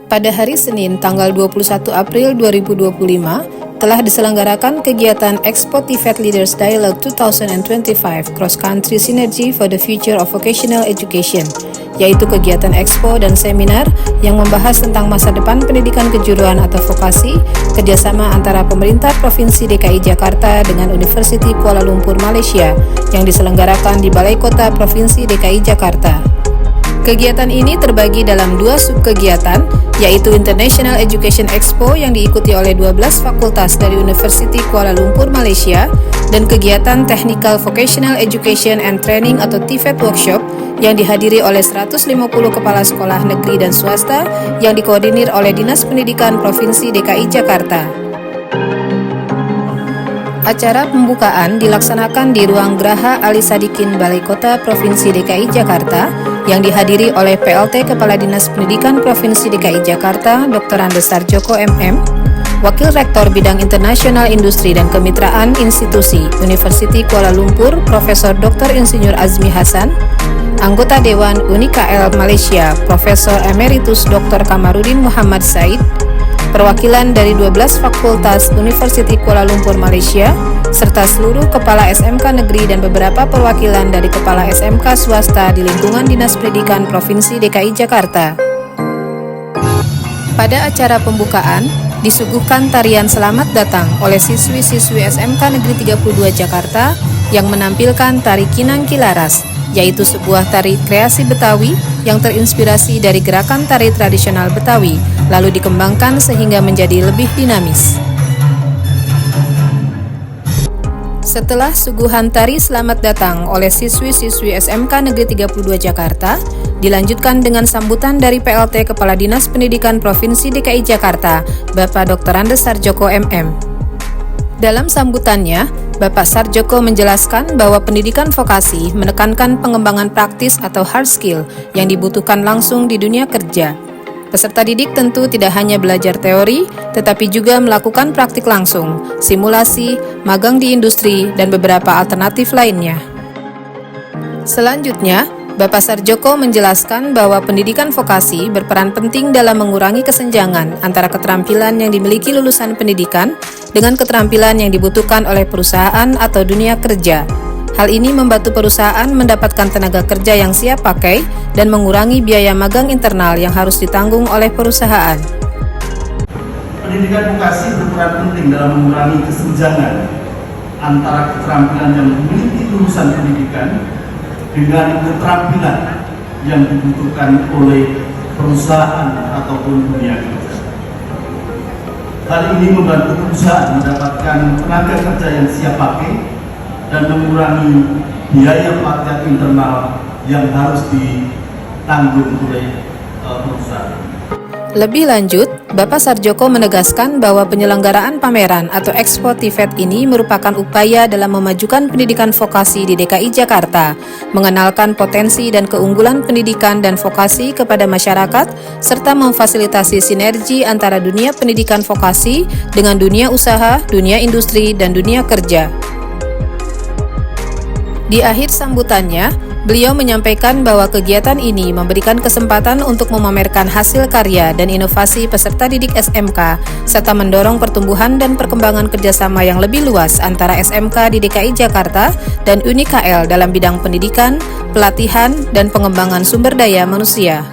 Pada hari Senin tanggal 21 April 2025 telah diselenggarakan kegiatan Expo TVET Leaders Dialogue 2025 Cross Country Synergy for the Future of Vocational Education, yaitu kegiatan expo dan seminar yang membahas tentang masa depan pendidikan kejuruan atau vokasi kerjasama antara pemerintah Provinsi DKI Jakarta dengan University Kuala Lumpur Malaysia yang diselenggarakan di Balai Kota Provinsi DKI Jakarta. Kegiatan ini terbagi dalam dua subkegiatan, yaitu International Education Expo yang diikuti oleh 12 fakultas dari University Kuala Lumpur Malaysia dan kegiatan Technical Vocational Education and Training atau TVET Workshop yang dihadiri oleh 150 kepala sekolah negeri dan swasta yang dikoordinir oleh Dinas Pendidikan Provinsi DKI Jakarta. Acara pembukaan dilaksanakan di Ruang Graha Ali Sadikin Balai Kota Provinsi DKI Jakarta yang dihadiri oleh PLT Kepala Dinas Pendidikan Provinsi DKI Jakarta Dr. Andes Sarjoko MM, Wakil Rektor Bidang Internasional Industri dan Kemitraan Institusi University Kuala Lumpur Profesor Dr. Insinyur Azmi Hasan, Anggota Dewan UNIKL Malaysia Profesor Emeritus Dr. Kamarudin Muhammad Said, perwakilan dari 12 fakultas University Kuala Lumpur Malaysia, serta seluruh kepala SMK negeri dan beberapa perwakilan dari kepala SMK swasta di lingkungan Dinas Pendidikan Provinsi DKI Jakarta. Pada acara pembukaan, disuguhkan tarian Selamat Datang oleh siswi-siswi SMK Negeri 32 Jakarta yang menampilkan tari Kinang Kilaras, yaitu sebuah tari kreasi Betawi yang terinspirasi dari gerakan tari tradisional Betawi, lalu dikembangkan sehingga menjadi lebih dinamis. Setelah suguhan tari Selamat Datang oleh siswi-siswi SMK Negeri 32 Jakarta, dilanjutkan dengan sambutan dari PLT Kepala Dinas Pendidikan Provinsi DKI Jakarta, Bapak Dr. Andes Sarjoko MM. Dalam sambutannya, Bapak Sarjoko menjelaskan bahwa pendidikan vokasi menekankan pengembangan praktis atau hard skill yang dibutuhkan langsung di dunia kerja. Peserta didik tentu tidak hanya belajar teori, tetapi juga melakukan praktik langsung, simulasi, magang di industri, dan beberapa alternatif lainnya. Selanjutnya, Bapak Sarjoko menjelaskan bahwa pendidikan vokasi berperan penting dalam mengurangi kesenjangan antara keterampilan yang dimiliki lulusan pendidikan dengan keterampilan yang dibutuhkan oleh perusahaan atau dunia kerja. Hal ini membantu perusahaan mendapatkan tenaga kerja yang siap pakai dan mengurangi biaya magang internal yang harus ditanggung oleh perusahaan. Pendidikan vokasi berperan penting dalam mengurangi kesenjangan antara keterampilan yang dimiliki lulusan pendidikan dengan keterampilan yang dibutuhkan oleh perusahaan ataupun dunia kerja. Hal ini membantu perusahaan mendapatkan tenaga kerja yang siap pakai dan mengurangi biaya pajak internal yang harus ditanggung oleh perusahaan. Lebih lanjut, Bapak Sarjoko menegaskan bahwa penyelenggaraan pameran atau Expo TVET ini merupakan upaya dalam memajukan pendidikan vokasi di DKI Jakarta, mengenalkan potensi dan keunggulan pendidikan dan vokasi kepada masyarakat, serta memfasilitasi sinergi antara dunia pendidikan vokasi dengan dunia usaha, dunia industri, dan dunia kerja. Di akhir sambutannya, beliau menyampaikan bahwa kegiatan ini memberikan kesempatan untuk memamerkan hasil karya dan inovasi peserta didik SMK, serta mendorong pertumbuhan dan perkembangan kerjasama yang lebih luas antara SMK di DKI Jakarta dan UNIKL dalam bidang pendidikan, pelatihan, dan pengembangan sumber daya manusia.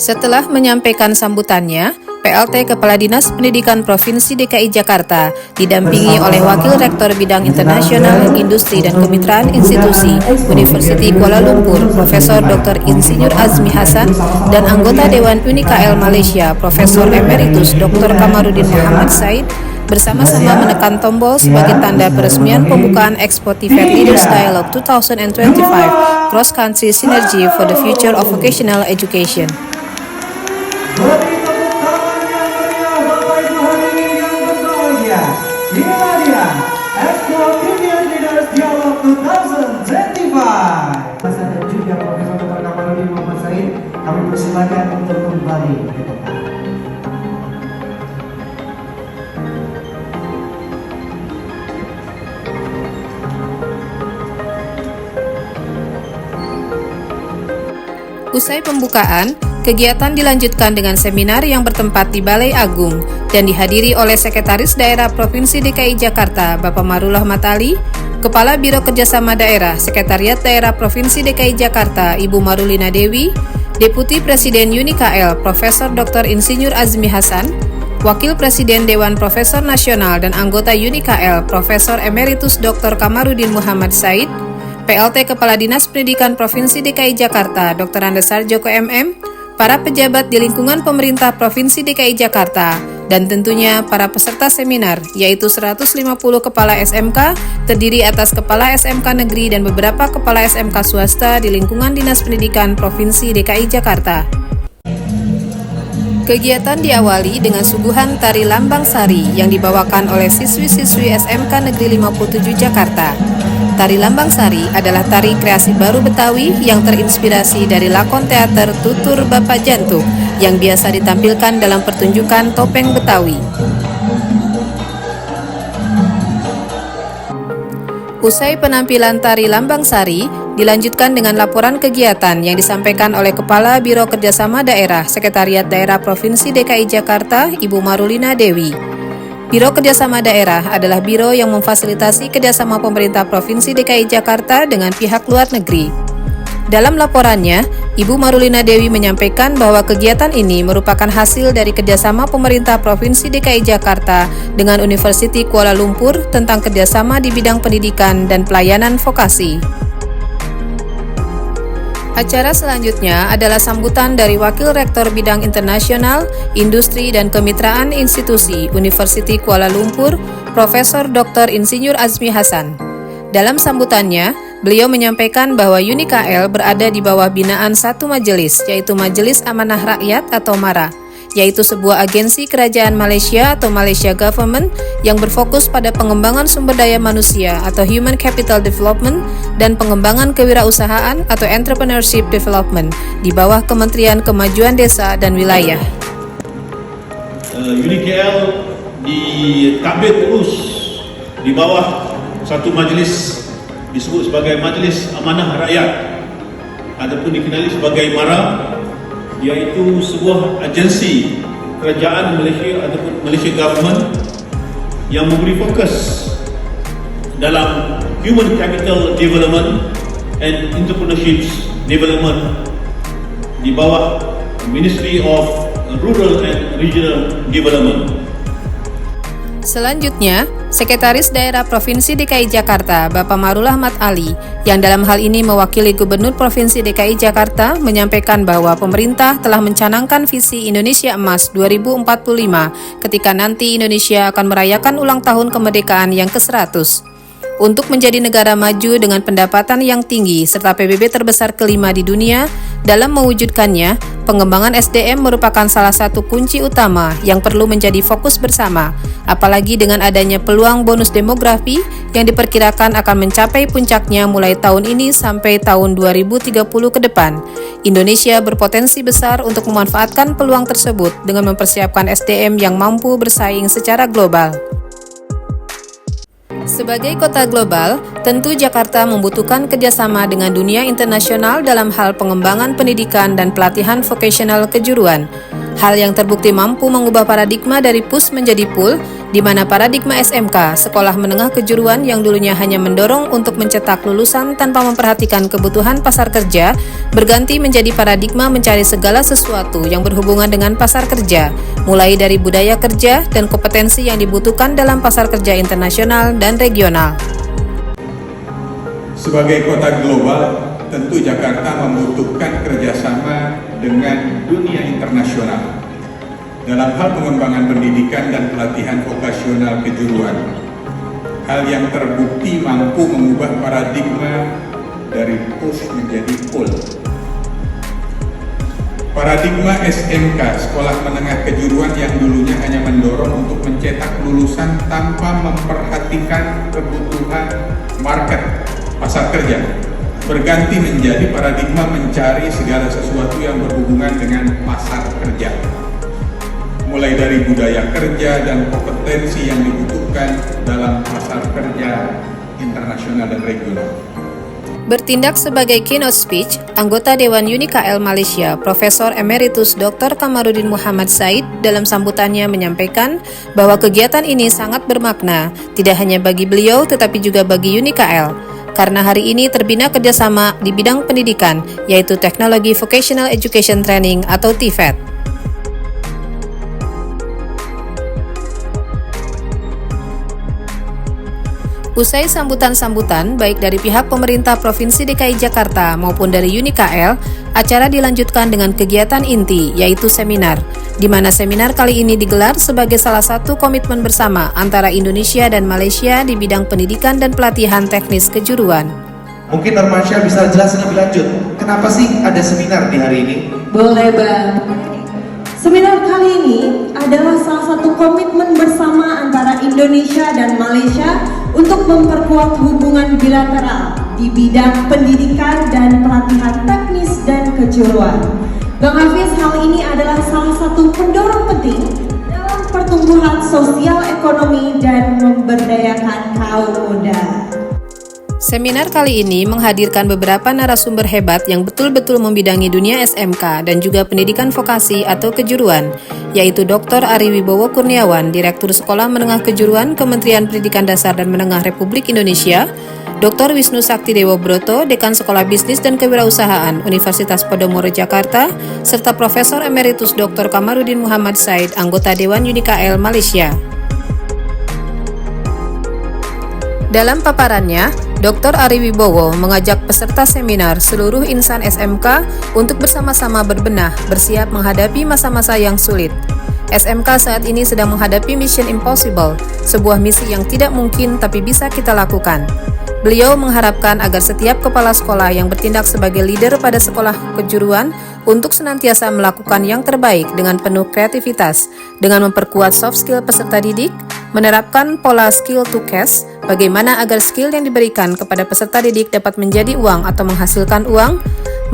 Setelah menyampaikan sambutannya, PLT Kepala Dinas Pendidikan Provinsi DKI Jakarta didampingi oleh Wakil Rektor Bidang Internasional Industri dan Kemitraan Institusi University Kuala Lumpur Profesor Dr. Insinyur Azmi Hasan dan Anggota Dewan UNIKL Malaysia Profesor Emeritus Dr. Kamarudin Muhammad Said bersama-sama menekan tombol sebagai tanda peresmian pembukaan Expo TVET Leaders Dialogue 2025 Cross Country Synergy for the Future of Vocational Education. Inilah dia, Expo TVET Leaders Dialogue 2025. Saya dan juga Profesor Dr. Kamarudin Muhammad Said, kami persilakan untuk kembali ke tempat. Usai pembukaan, Kegiatan dilanjutkan dengan seminar yang bertempat di Balai Agung dan dihadiri oleh Sekretaris Daerah Provinsi DKI Jakarta Bapak Marul Ahmad Ali, Kepala Biro Kerjasama Daerah Sekretariat Daerah Provinsi DKI Jakarta Ibu Marulina Dewi, Deputi Presiden UNIKL Profesor Dr. Insinyur Azmi Hasan, Wakil Presiden Dewan Profesor Nasional dan anggota UNIKL Profesor Emeritus Dr. Kamarudin Muhammad Said, PLT Kepala Dinas Pendidikan Provinsi DKI Jakarta Dr. Andesar Joko MM, para pejabat di lingkungan pemerintah Provinsi DKI Jakarta, dan tentunya para peserta seminar, yaitu 150 kepala SMK, terdiri atas kepala SMK negeri dan beberapa kepala SMK swasta di lingkungan Dinas Pendidikan Provinsi DKI Jakarta. Kegiatan diawali dengan suguhan tari Lambang Sari yang dibawakan oleh siswi-siswi SMK Negeri 57 Jakarta. Tari Lambang Sari adalah tari kreasi baru Betawi yang terinspirasi dari lakon teater Tutur Bapak Jantung yang biasa ditampilkan dalam pertunjukan topeng Betawi. Usai penampilan tari Lambang Sari, dilanjutkan dengan laporan kegiatan yang disampaikan oleh Kepala Biro Kerjasama Daerah Sekretariat Daerah Provinsi DKI Jakarta Ibu Marulina Dewi. Biro Kerjasama Daerah adalah biro yang memfasilitasi kerjasama pemerintah Provinsi DKI Jakarta dengan pihak luar negeri. Dalam laporannya, Ibu Marulina Dewi menyampaikan bahwa kegiatan ini merupakan hasil dari kerjasama pemerintah Provinsi DKI Jakarta dengan University Kuala Lumpur tentang kerjasama di bidang pendidikan dan pelayanan vokasi. Acara selanjutnya adalah sambutan dari Wakil Rektor Bidang Internasional, Industri dan Kemitraan Institusi University Kuala Lumpur, Profesor Dr. Insinyur Azmi Hasan. Dalam sambutannya, beliau menyampaikan bahwa UNIKL berada di bawah binaan satu majelis, yaitu Majelis Amanah Rakyat atau MARA, yaitu sebuah agensi kerajaan Malaysia atau Malaysia Government yang berfokus pada pengembangan sumber daya manusia atau Human Capital Development dan pengembangan kewirausahaan atau Entrepreneurship Development di bawah Kementerian Kemajuan Desa dan Wilayah. UNIKL ditabir terus di bawah satu majlis disebut sebagai Majelis Amanah Rakyat ataupun dikenali sebagai MARA, iaitu sebuah agensi kerajaan Malaysia ataupun Malaysia Government yang memberi fokus dalam Human Capital Development and Entrepreneurship Development di bawah Ministry of Rural and Regional Development. Selanjutnya, Sekretaris Daerah Provinsi DKI Jakarta Bapak Marul Ahmad Ali yang dalam hal ini mewakili Gubernur Provinsi DKI Jakarta menyampaikan bahwa pemerintah telah mencanangkan visi Indonesia Emas 2045 ketika nanti Indonesia akan merayakan ulang tahun kemerdekaan yang ke-100. Untuk menjadi negara maju dengan pendapatan yang tinggi serta PBB terbesar kelima di dunia, dalam mewujudkannya, pengembangan SDM merupakan salah satu kunci utama yang perlu menjadi fokus bersama, apalagi dengan adanya peluang bonus demografi yang diperkirakan akan mencapai puncaknya mulai tahun ini sampai tahun 2030 ke depan. Indonesia berpotensi besar untuk memanfaatkan peluang tersebut dengan mempersiapkan SDM yang mampu bersaing secara global. Sebagai kota global, tentu Jakarta membutuhkan kerjasama dengan dunia internasional dalam hal pengembangan pendidikan dan pelatihan vocational kejuruan. Hal yang terbukti mampu mengubah paradigma dari push menjadi pull, di mana paradigma SMK, sekolah menengah kejuruan yang dulunya hanya mendorong untuk mencetak lulusan tanpa memperhatikan kebutuhan pasar kerja, berganti menjadi paradigma mencari segala sesuatu yang berhubungan dengan pasar kerja, mulai dari budaya kerja dan kompetensi yang dibutuhkan dalam pasar kerja internasional dan regional. Sebagai kota global, tentu Jakarta membutuhkan kerjasama dengan dunia internasional dalam hal pengembangan pendidikan dan pelatihan vokasional kejuruan. Hal yang terbukti mampu mengubah paradigma dari push menjadi pull. Paradigma SMK, sekolah menengah kejuruan yang dulunya hanya mendorong untuk mencetak lulusan tanpa memperhatikan kebutuhan market, pasar kerja, berganti menjadi paradigma mencari segala sesuatu yang berhubungan dengan pasar kerja, mulai dari budaya kerja dan kompetensi yang dibutuhkan dalam pasar kerja internasional dan regional. Bertindak sebagai keynote speech, anggota Dewan UNIKL Malaysia, Profesor Emeritus Dr. Kamarudin Muhammad Said dalam sambutannya menyampaikan bahwa kegiatan ini sangat bermakna, tidak hanya bagi beliau tetapi juga bagi UNIKL, karena hari ini terbina kerjasama di bidang pendidikan, yaitu Teknologi Vocational Education Training atau TVET. Usai sambutan-sambutan, baik dari pihak pemerintah Provinsi DKI Jakarta maupun dari UNIKL, acara dilanjutkan dengan kegiatan inti, yaitu seminar, di mana seminar kali ini digelar sebagai salah satu komitmen bersama antara Indonesia dan Malaysia di bidang pendidikan dan pelatihan teknis kejuruan. Mungkin Normansyah bisa jelasin lebih lanjut, kenapa sih ada seminar di hari ini? Boleh, Bang. Seminar kali ini adalah salah satu komitmen bersama antara Indonesia dan Malaysia untuk memperkuat hubungan bilateral di bidang pendidikan dan pelatihan teknis dan kejuruan. Bang Hafiz, hal ini adalah salah satu pendorong penting dalam pertumbuhan sosial ekonomi dan memberdayakan kaum muda. Seminar kali ini menghadirkan beberapa narasumber hebat yang betul-betul membidangi dunia SMK dan juga pendidikan vokasi atau kejuruan, yaitu Dr. Ari Wibowo Kurniawan, Direktur Sekolah Menengah Kejuruan Kementerian Pendidikan Dasar dan Menengah Republik Indonesia, Dr. Wisnu Sakti Dewo Broto, Dekan Sekolah Bisnis dan Kewirausahaan Universitas Podomoro Jakarta, serta Profesor Emeritus Dr. Kamarudin Muhammad Said, anggota Dewan UNIKL Malaysia. Dalam paparannya, Dr. Ari Wibowo mengajak peserta seminar seluruh insan SMK untuk bersama-sama berbenah, bersiap menghadapi masa-masa yang sulit. SMK saat ini sedang menghadapi Mission Impossible, sebuah misi yang tidak mungkin tapi bisa kita lakukan. Beliau mengharapkan agar setiap kepala sekolah yang bertindak sebagai leader pada sekolah kejuruan untuk senantiasa melakukan yang terbaik dengan penuh kreativitas, dengan memperkuat soft skill peserta didik, menerapkan pola skill to cash, bagaimana agar skill yang diberikan kepada peserta didik dapat menjadi uang atau menghasilkan uang,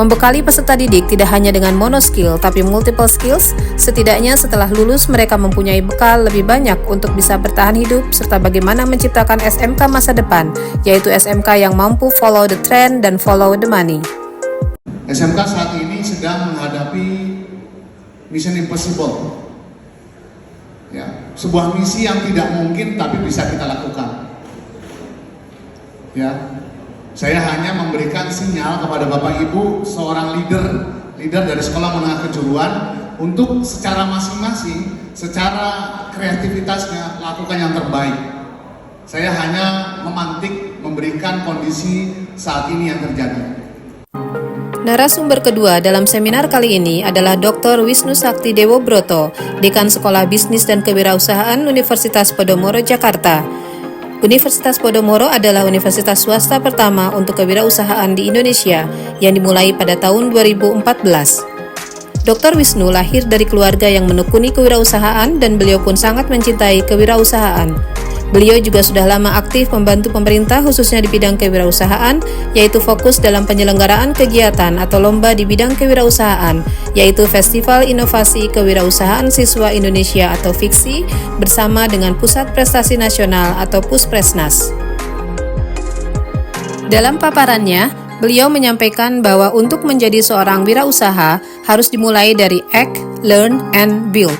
membekali peserta didik tidak hanya dengan mono skill tapi multiple skills, setidaknya setelah lulus mereka mempunyai bekal lebih banyak untuk bisa bertahan hidup, serta bagaimana menciptakan SMK masa depan, yaitu SMK yang mampu follow the trend dan follow the money. SMK saat ini sedang menghadapi Mission Impossible. Ya, sebuah misi yang tidak mungkin tapi bisa kita lakukan. Ya, saya hanya memberikan sinyal kepada Bapak Ibu, seorang leader dari Sekolah Menengah Kejuruan, untuk secara masing-masing, secara kreativitasnya lakukan yang terbaik. Saya hanya memantik, memberikan kondisi saat ini yang terjadi. Narasumber kedua dalam seminar kali ini adalah Dr. Wisnu Sakti Dewo Broto, Dekan Sekolah Bisnis dan Kewirausahaan Universitas Podomoro Jakarta. Universitas Podomoro adalah universitas swasta pertama untuk kewirausahaan di Indonesia yang dimulai pada tahun 2014. Dr. Wisnu lahir dari keluarga yang menekuni kewirausahaan dan beliau pun sangat mencintai kewirausahaan. Beliau juga sudah lama aktif membantu pemerintah khususnya di bidang kewirausahaan, yaitu fokus dalam penyelenggaraan kegiatan atau lomba di bidang kewirausahaan, yaitu Festival Inovasi Kewirausahaan Siswa Indonesia atau FIKSI bersama dengan Pusat Prestasi Nasional atau Puspresnas. Dalam paparannya, beliau menyampaikan bahwa untuk menjadi seorang wirausaha harus dimulai dari act, learn, and build.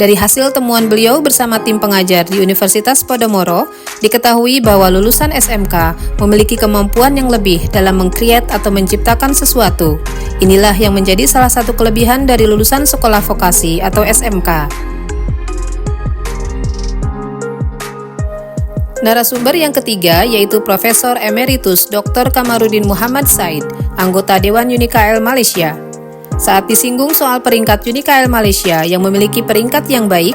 Dari hasil temuan beliau bersama tim pengajar di Universitas Podomoro, diketahui bahwa lulusan SMK memiliki kemampuan yang lebih dalam meng-create atau menciptakan sesuatu. Inilah yang menjadi salah satu kelebihan dari lulusan sekolah vokasi atau SMK. Narasumber yang ketiga yaitu Profesor Emeritus Dr. Kamarudin Muhammad Said, anggota Dewan UNIKL Malaysia. Saat disinggung soal peringkat UNIKL Malaysia yang memiliki peringkat yang baik,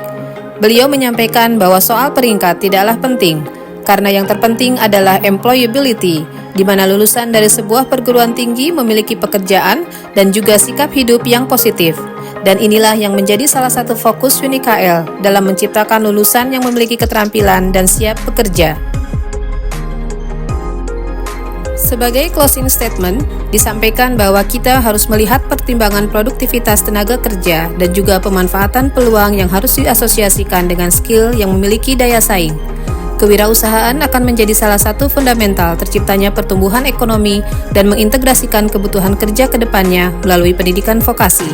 beliau menyampaikan bahwa soal peringkat tidaklah penting, karena yang terpenting adalah employability, di mana lulusan dari sebuah perguruan tinggi memiliki pekerjaan dan juga sikap hidup yang positif. Dan inilah yang menjadi salah satu fokus UNIKL dalam menciptakan lulusan yang memiliki keterampilan dan siap bekerja. Sebagai closing statement, disampaikan bahwa kita harus melihat pertimbangan produktivitas tenaga kerja dan juga pemanfaatan peluang yang harus diasosiasikan dengan skill yang memiliki daya saing. Kewirausahaan akan menjadi salah satu fundamental terciptanya pertumbuhan ekonomi dan mengintegrasikan kebutuhan kerja ke depannya melalui pendidikan vokasi.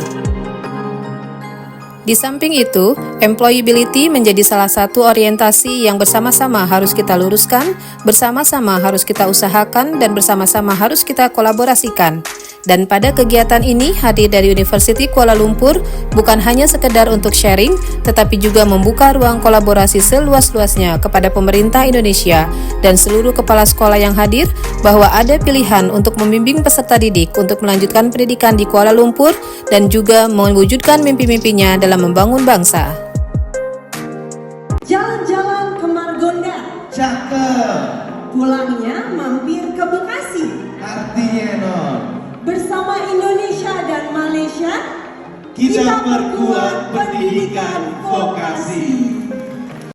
Di samping itu, employability menjadi salah satu orientasi yang bersama-sama harus kita luruskan, bersama-sama harus kita usahakan, dan bersama-sama harus kita kolaborasikan. Dan pada kegiatan ini hadir dari University Kuala Lumpur bukan hanya sekedar untuk sharing, tetapi juga membuka ruang kolaborasi seluas-luasnya kepada pemerintah Indonesia dan seluruh kepala sekolah yang hadir bahwa ada pilihan untuk membimbing peserta didik untuk melanjutkan pendidikan di Kuala Lumpur dan juga mewujudkan mimpi-mimpinya dalam membangun bangsa. Jalan-jalan ke Margonda, Cakep. pulangnya mampir ke Bekasi. Artinya non. Bersama Indonesia dan Malaysia, Kita perkuat pendidikan vokasi.